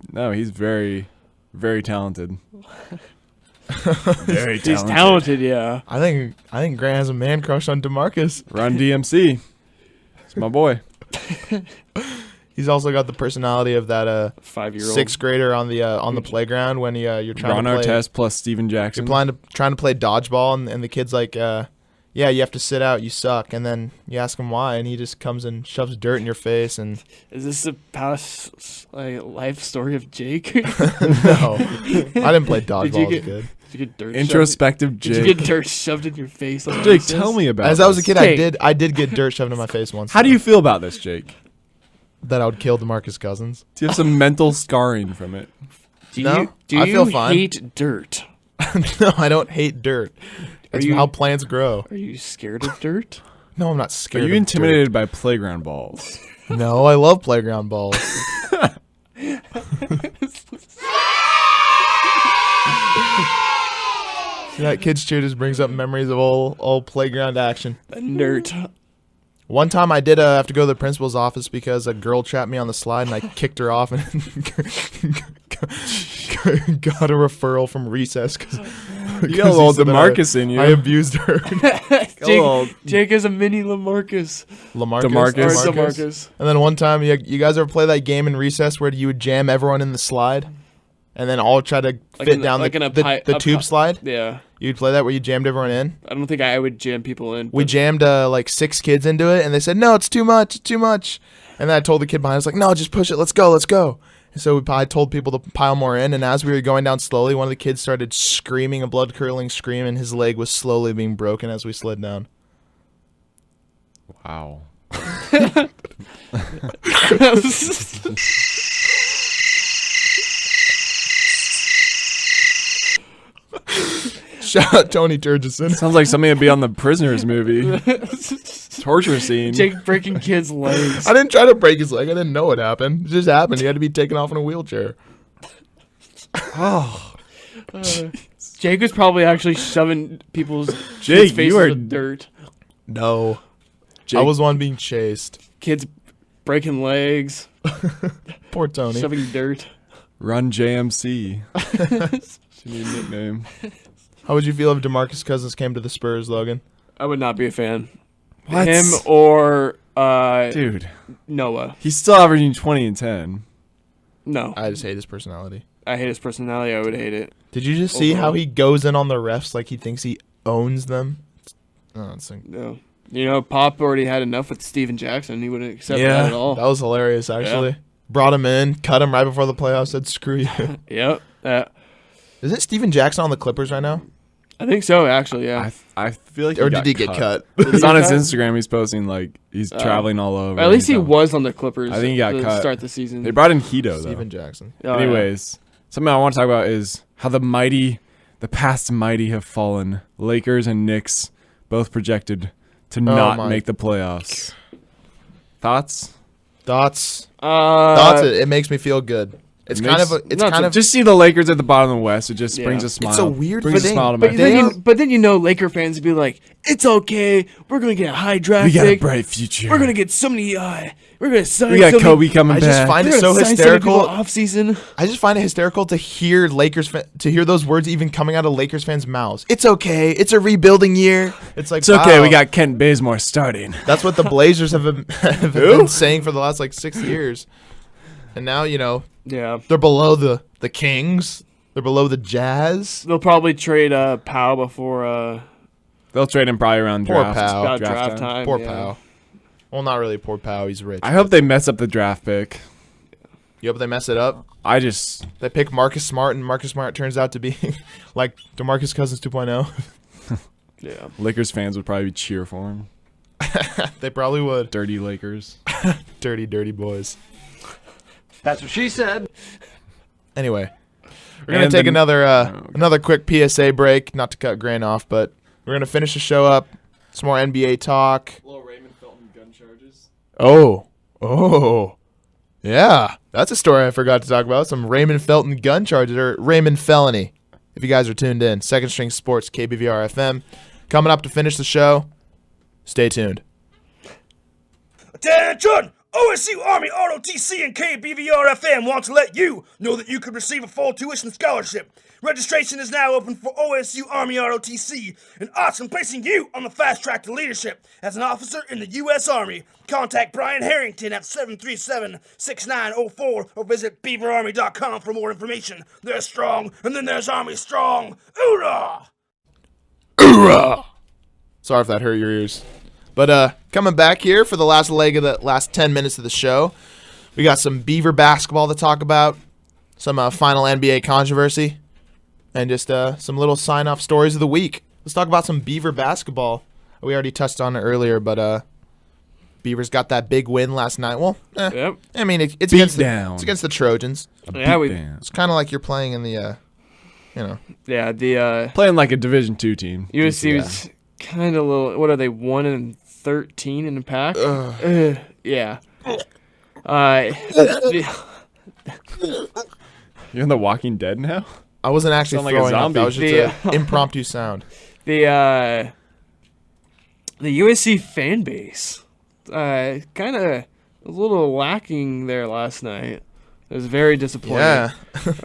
very, very talented. Very talented. He's talented, yeah. I think Grant has a man crush on DeMarcus. Run DMC. It's my boy. He's also got the personality of that 5-year-old sixth grader on the playground when you're trying Ron to play. Artest plus Steven Jackson. You're trying to play dodgeball, and the kid's like, yeah, you have to sit out, you suck. And then you ask him why, and he just comes and shoves dirt in your face. And Is this a past life story of Jake? no, I didn't play dodgeball as a kid. Did you get dirt? Introspective Did Jake. you get dirt shoved in your face? Like Jake, this? tell me about As I was a this. kid, Jake. I did get dirt shoved in my face once. How do you feel about this, Jake? that I would kill DeMarcus Cousins? Do you have some mental scarring from it? No, Do I you feel fine. hate dirt? No, I don't hate dirt. It's you- how plants grow. Are you scared of dirt? No, I'm not Are scared. you of intimidated by playground balls? dirt. No, I love playground balls. See, that Kids Cheer just brings up memories of old playground action. Dirt. One time I did have to go to the principal's office because a girl trapped me on the slide and I kicked her off and got a referral from recess because You got a little DeMarcus in you. I abused her. Jake is a mini LaMarcus. Lamarcus. DeMarcus. Or DeMarcus. And then one time, you guys ever play that game in recess where you would jam everyone in the slide, and then all try to Like fit in the- down like in a the a tube pi- slide? Yeah. You'd play that where you jammed everyone in. I don't think I would jam people in. We but- jammed like 6 kids into it, and they said, "No, it's too much, it's too much." And then I told the kid behind, I was like, "No, just push it. Let's go, let's go." So I told people to pile more in, and as we were going down slowly, one of the kids started screaming a blood-curdling scream, and his leg was slowly being broken as we slid down. Wow. Shout out Tony Turgison. Sounds like something would be on the Prisoners movie. Torture scene. Jake breaking kids' legs. I didn't try to break his leg. I didn't know what happened. It just happened. He had to be taken off in a wheelchair. Oh. Jake was probably actually shoving people's Jake, faces you are in the dirt. No. Jake. I was one being chased. Kids breaking legs, Poor Tony. shoving dirt. Run JMC. Should be a nickname. How would you feel if Demarcus Cousins came to the Spurs, Logan? I would not be a fan. What? Him or Dude, Noah. he's still averaging 20 and 10. No. I just hate his personality. I hate his personality. I would hate it. Did you just see how he goes in on the refs like he thinks he owns them? Oh, it's like, No. You know, Pop already had enough with Steven Jackson. He wouldn't accept that at all. that was hilarious, actually. Yeah. Brought him in, cut him right before the playoffs, said, screw you. Yep. Isn't Steven Jackson on the Clippers right now? I think so, actually, yeah. I feel like Or did he get cut? It's on his cut? Instagram. He's posting like he's traveling all over. At least he He's was on the Clippers. I think he got to cut. start the season. They brought in Hito though. Steven Jackson. Oh, yeah. Anyways, something I want to talk about is how the past mighty have fallen. Lakers and Knicks both projected to not my. make the playoffs. Thoughts? Thoughts? It makes me feel good. It's kind of just see the Lakers at the bottom of the West. It just Yeah. brings a smile. It's a weird brings thing. a smile to But my then, face. but then Laker fans would be like, "It's okay. We're gonna get a high draft We got a pick. bright future. We're gonna get so many. We're gonna sign. We got so Kobe coming I back. just find Many, it so we're gonna sign so many people hysterical. off season. I just find it hysterical to hear to hear those words even coming out of Lakers fans' mouths. It's okay. It's a rebuilding year. It's like It's okay. wow. We got Kent Bazemore starting. That's what the Blazers have been saying for the last 6 years. And now, Yeah, they're below the Kings. They're below the Jazz. they'll probably trade Powell before They'll trade him probably around Poor draft. Powell. about draft time. Poor yeah. Powell. Well, not really poor Powell. He's rich. I hope they mess up the draft pick. You hope they mess it up? They pick Marcus Smart, and Marcus Smart turns out to be like DeMarcus Cousins 2.0. Yeah, Lakers fans would probably cheer for him. They probably would. Dirty Lakers. Dirty, dirty boys. That's what she said. Anyway, we're gonna And take then- another quick PSA break. Not to cut Grant off, but we're gonna finish the show up. Some more NBA talk. Little Raymond Felton gun charges. Oh, yeah. That's a story I forgot to talk about. Some Raymond Felton gun charges, or Raymond felony. If you guys are tuned in, Second String Sports, KBVR FM, coming up to finish the show. Stay tuned. Attention! OSU Army ROTC and KBVR FM want to let you know that you could receive a full tuition scholarship. Registration is now open for OSU Army ROTC, an awesome placing you on the fast track to leadership as an officer in the U.S. Army. Contact Brian Harrington at 737-6904 or visit beaverarmy.com for more information. They're strong, and then there's Army strong. Hoorah! Hoorah! Sorry if that hurt your ears. But coming back here for the last leg of the last 10 minutes of the show, we got some Beaver basketball to talk about, some final NBA controversy, and just some little sign-off stories of the week. Let's talk about some Beaver basketball. We already touched on it earlier, but Beavers got that big win last night. Well, Yep. I mean, it's Beat against down. it's against the Trojans. Yeah, It's kind of like you're playing in the, Yeah, the Playing like a Division II team. USC was kind of little. What are they? 1-13 in the pack. Yeah. You're in The Walking Dead now? I wasn't actually Sound like a throwing up. That was zombie. just an impromptu sound. The USC fan base, kind of a little lacking there last night. It was very disappointing. Yeah,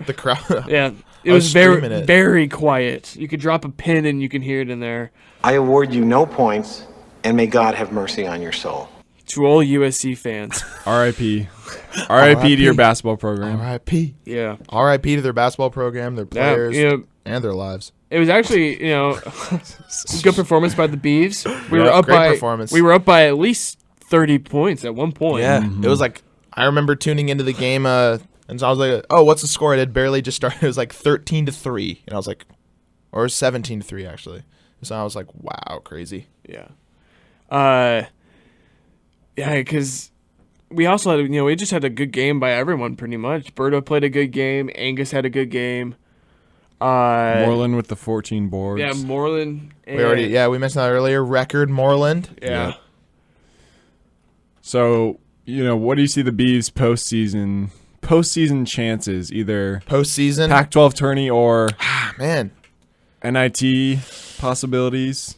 the crowd. Yeah, it I was was very screaming it. very quiet. You could drop a pin and you can hear it in there. I award you no points, and may God have mercy on your soul. To all USC fans, R.I.P. R.I.P. to your basketball program. R.I.P. yeah, R.I.P. to their basketball program, their players, you know, and their lives. it was actually good performance by the Beavs. We Yeah, were up great by performance. we were up by at least 30 points at one point. It was like I remember tuning into the game And so I was like, oh, what's the score? It had barely just started. It was like 13-3. And I was like, or 17-3, actually. So I was like, wow, crazy. Yeah. Yeah, because we also had, we just had a good game by everyone pretty much. Berto played a good game. Angus had a good game. Moreland with the 14 boards. Yeah, Moreland. We mentioned that earlier. Record Moreland. Yeah. So, what do you see the Beavs postseason chances? Either Postseason. Pac-12 tourney or Man. NIT possibilities.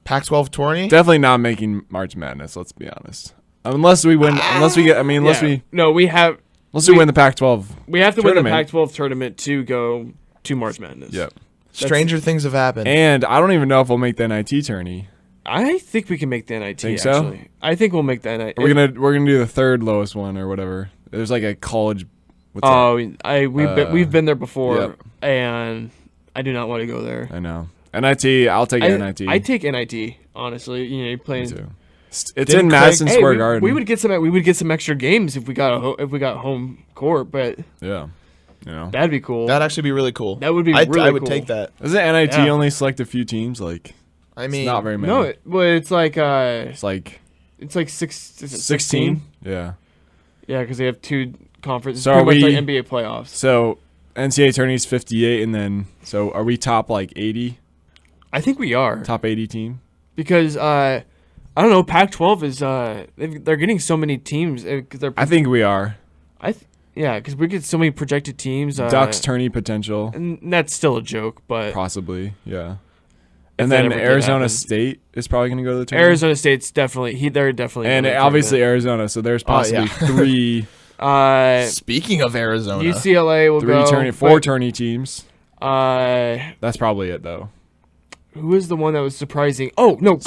Pac-12 tourney. Definitely not making March Madness. Let's be honest. Unless we win. Unless we win the Pac-12. We have to tournament. win the Pac-12 tournament to go to March Madness. Yep. Stranger things have happened. And I don't even know if we'll make the NIT tourney. I think we can make the NIT. Think so? Actually, I think we'll make the NIT. We're gonna do the third lowest one or whatever. There's like a college. We've been there before, Yep. and I do not want to go there. I know. NIT. I'll take NIT. I take NIT. Honestly, you're playing. Me too. It's in Madison Square Garden. We would get some extra games if we got home court, but Yeah. that'd be cool. That'd actually be really cool. That would be I really would cool. take that. Doesn't NIT Yeah. only select a few teams? Like, I mean, it's not very many. No, it's like It's like 16. Yeah. Yeah, because they have two conferences. So Pretty are much we- like NBA playoffs. So NCAA tourney's 58, and then so are we top like 80? I think we are Top 80 team? because I don't know. Pac-12 is they're getting so many teams. I think we are. Because we get so many projected teams. Ducks tourney potential, and that's still a joke, but possibly. Yeah. If And that then ever did Arizona happen. State is probably going to go to the tournament. Arizona State's definitely they're definitely And going to the obviously Arizona, so there's possibly three tournament. Speaking of Arizona, UCLA will go. four but, tourney teams. That's probably it though. Who is the one that was surprising? Oh no,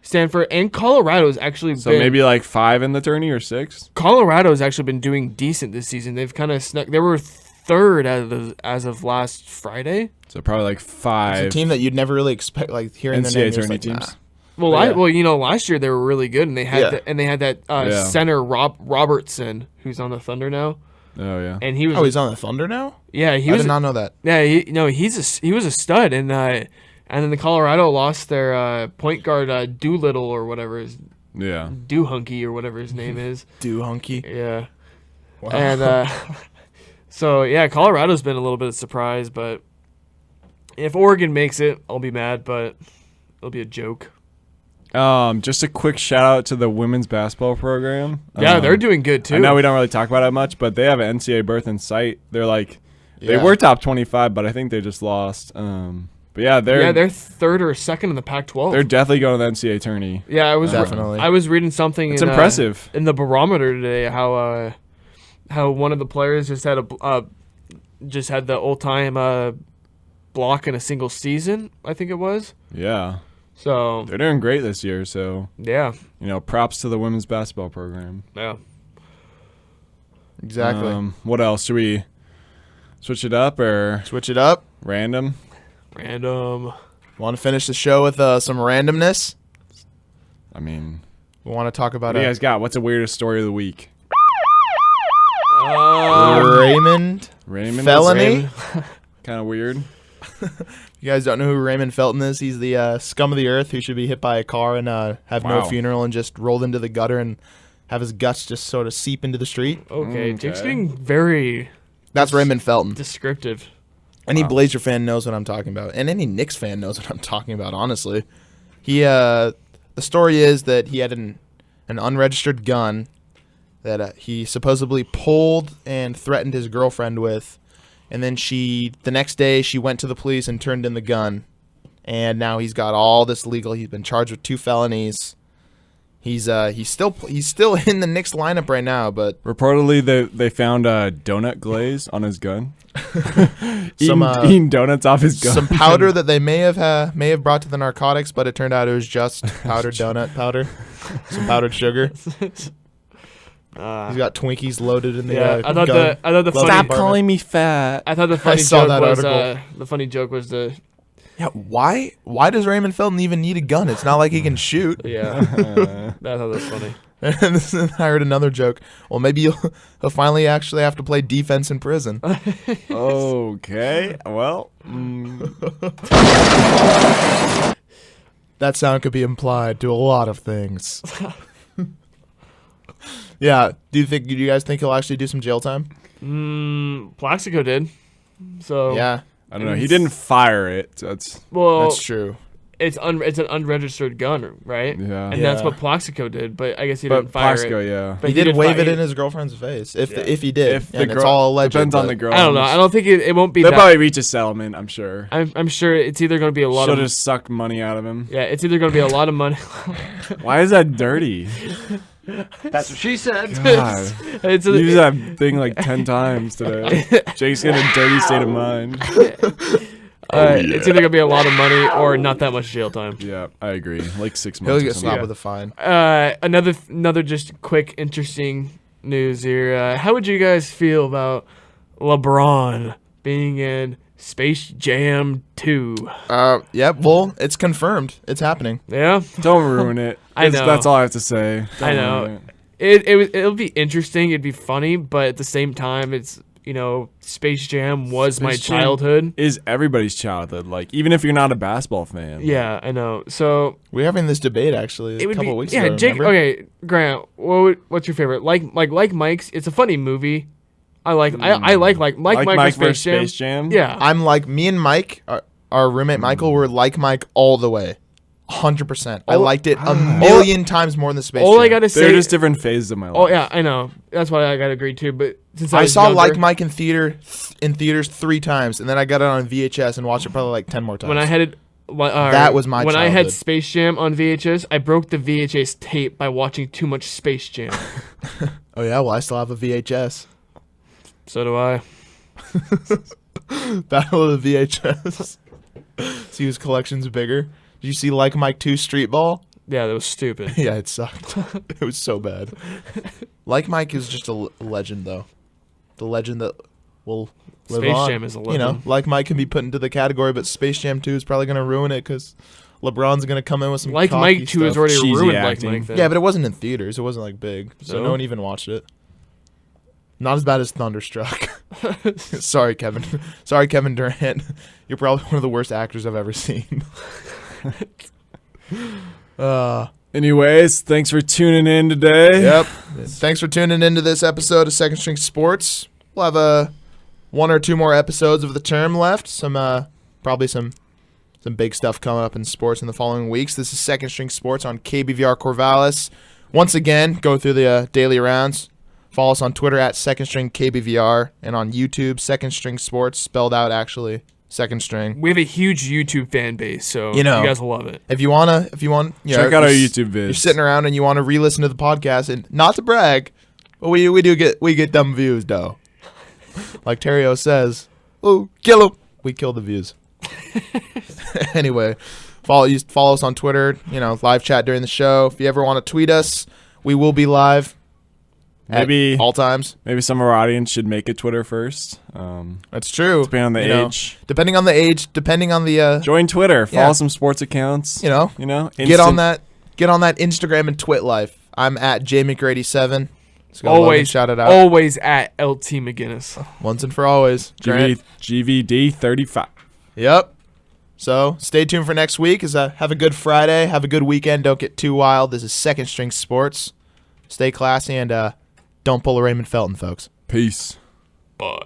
Stanford and Colorado's actually So been. maybe like 5 in the tourney or 6. Colorado's actually been doing decent this season. They've kind of snuck. They were third as of last Friday. So probably like 5. it's a team that you'd never really expect, like hearing the name. NCAA you're tourney just like, teams. Well, last year they were really good, and they had Yeah. that center Robertson, who's on the Thunder now, Oh yeah. and he was. Oh, he's on the Thunder now. yeah, he I was. did not know that. Yeah, he was a stud, and then the Colorado lost their point guard Doolittle or whatever his Yeah. Doohunky or whatever his name is. Do hunky. Yeah, Wow. and so yeah, Colorado's been a little bit of a surprise, but if Oregon makes it, I'll be mad, but it'll be a joke. Just a quick shout out to the women's basketball program. Yeah, they're doing good too. I know we don't really talk about it much, but they have an NCAA berth in sight. They're like, they Yeah. were top 25, but I think they just lost. But yeah, they're third or second in the Pac-12. they're definitely going to the NCAA tourney. Yeah, Definitely. I was reading something. It's impressive. In the barometer today. How one of the players just had the all-time block in a single season. I think it was. Yeah, So they're doing great this year. So yeah, props to the women's basketball program. yeah. Exactly. What else? Should we switch it up or Switch it up. random? Random. Want to finish the show with some randomness? I mean, We want to talk about what do you guys got? What's the weirdest story of the week? Raymond Raymond Felony. Kind of weird. You guys don't know who Raymond Felton is? He's the scum of the earth who should be hit by a car and have no Wow. funeral and just rolled into the gutter and have his guts just sort of seep into the street. Okay, Okay. Jake's being very That's Raymond Felton. descriptive. Any Blazer fan knows what I'm talking about, and any Knicks fan knows what I'm talking about. Honestly, the story is that he had an unregistered gun that he supposedly pulled and threatened his girlfriend with, and then the next day she went to the police and turned in the gun, and now he's got all this legal. He's been charged with 2 felonies. He's still in the Knicks lineup right now, but Reportedly, they found donut glaze on his gun. Some, eating donuts off his gun. some powder that they may have brought to the narcotics, but it turned out it was just powdered donut powder, some powdered sugar. He's got Twinkies loaded in the Yeah, I thought gun. the Glove funny. department. me fat. I thought the funny saw joke that was article. the funny joke was the Yeah, why does Raymond Felton even need a gun? It's not like he can shoot. yeah. I thought that was funny. And I heard another joke. Well, maybe he'll finally actually have to play defense in prison. Okay. Well. That sound could be implied to a lot of things. Yeah. Do you guys think he'll actually do some jail time? Plaxico did. So Yeah. I don't know. He didn't fire it. That's true. It's an unregistered gun, right? Yeah. And that's Yeah. what Plaxico did, but I guess he But didn't fire Plaxico, it. yeah. But He did didn't wave fi- it in his girlfriend's face. If he did, If the and it's girl all alleged. depends on but- the girl. I don't know. I don't think it won't be They'll that. probably reach a settlement. I'm sure. I'm sure it's either going to be a lot She'll of just suck money out of him. yeah, it's either going to be a lot of money. Why is that dirty? That's what she said. God. It's You used that thing like 10 times today. Jake's in a dirty state of mind. It's either going to be a lot of money or not that much jail time. Yeah, I agree. Like 6 months. He'll or get something. slapped with a fine. Another just quick interesting news here. How would you guys feel about LeBron being in Space Jam 2? Yep. Well, it's confirmed. It's happening. Yeah, Don't ruin it. I know. That's all I have to say. I Don't know. ruin it. It'll be interesting. It'd be funny, but at the same time, it's Space Jam was my Space Jam childhood. Is everybody's childhood. Like, even if you're not a basketball fan. Yeah, I know. So We're having this debate actually it a would couple be weeks yeah. ago. Jake, remember? okay, Grant, what's your favorite? Like Mike's. It's a funny movie. I like Mike Mike versus versus Space Jam. Space Jam? Yeah, I'm like me and Mike, our roommate Michael, were like Mike all the way, 100%. I liked it a million times more than Space all Jam. I gotta say. They're just different phases of my life. Oh yeah, I know. That's why I gotta agree too. But since I was saw younger, Like Mike in theaters 3 times, and then I got it on VHS and watched it probably like 10 more times. when I had it. That was my when I had childhood. Space Jam on VHS. I broke the VHS tape by watching too much Space Jam. Oh yeah, well I still have a VHS. So do I. Battle of the VHS. See whose collection's bigger. Did you see Like Mike 2 Street Ball? Yeah, that was stupid. Yeah, it sucked. It was so bad. Like Mike is just a legend, though. The legend that will live Space on. Jam is a You know, legend. Like Mike can be put into the category, but Space Jam 2 is probably going to ruin it because LeBron's going to come in with some Like cocky Mike 2 is stuff. already Cheesy ruined. acting. Like Mike. Then. Yeah, but it wasn't in theaters. It wasn't like big, so So? no one even watched it. Not as bad as Thunderstruck. Sorry, Kevin. Sorry, Kevin Durant. You're probably one of the worst actors I've ever seen. Anyways, thanks for tuning in today. Yep. Thanks for tuning into this episode of Second String Sports. We'll have 1 or 2 more episodes of the term left. Probably some big stuff coming up in sports in the following weeks. This is Second String Sports on KBVR Corvallis. Once again, go through the daily rounds. Follow us on Twitter at Second String KBVR and on YouTube Second String Sports, spelled out actually Second String. We have a huge YouTube fan base, so You know. you guys will love it. If you want, Check out our YouTube vids. You're sitting around and you want to re-listen to the podcast, and not to brag, but we get dumb views though. Like Terrio says, "Oh, kill 'em." We kill the views. Anyway, follow us on Twitter. Live chat during the show. If you ever want to tweet us, we will be live. Maybe at all times. Maybe some of our audience should make a Twitter first. That's true. Depending on the age. Depending on the age. Depending on the. Join Twitter. Follow yeah. some sports accounts. Get on that Instagram and Twit life. I'm at JMcGrady7. Always shout it out. Always at LT McGinnis. Once and for always. Grant. GVD 35. Yep. So stay tuned for next week. Have a good Friday. Have a good weekend. Don't get too wild. This is Second String Sports. Stay classy and don't pull a Raymond Felton, folks. Peace. Bye.